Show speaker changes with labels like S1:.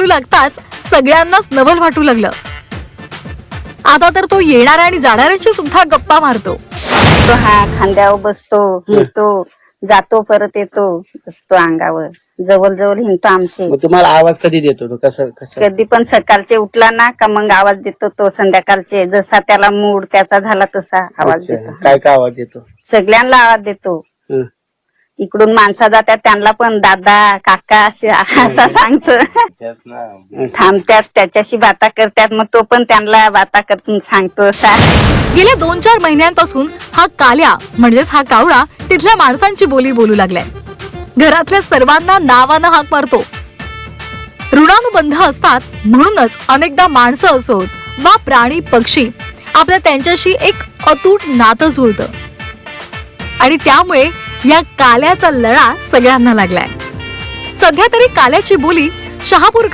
S1: बोलू लागताच सगळ्यांनाच नवल वाटू लागलं. आता तर तो येणाऱ्या आणि जाणाऱ्यांची सुद्धा गप्पा मारतो.
S2: तो हा खांद्यावर बसतो, हिंडतो, जातो, परत येतो, बसतो अंगावर, जवळ जवळ हिंडतो आमचे.
S3: मग तुम्हाला आवाज कधी देतो तो? कसं कसं?
S2: कधी पण सकाळचे उठला ना का मग आवाज देतो तो. संध्याकाळचे जसा त्याला मूड त्याचा झाला तसा आवाज
S3: अच्छा.
S2: देतो.
S3: काय काय आवाज देतो?
S2: सगळ्यांना आवाज देतो.
S3: हं.
S2: इकडून माणसा जातात त्यांना पण दादा काका असे असा सांगतो. थांबतात त्याच्याशी बाता करतात, मग तो पण त्यांना बाता करतून सांगतो.
S1: गेल्या 2-4 महिन्यांपासून हा काल्या म्हणजेच हा कावळा तिथल्या माणसांची बोली बोलू लागलाय. घरातल्या सर्वांना नावानं हाक मारतो. ऋणानुबंध असतात म्हणूनच अनेकदा माणसं असोत वा प्राणी पक्षी आपल्या त्यांच्याशी एक अतूट नातं जुळतं आणि त्यामुळे या काल्याचा लळा सगळ्यांना लागलाय. सध्या तरी काल्याची बोली शहापूर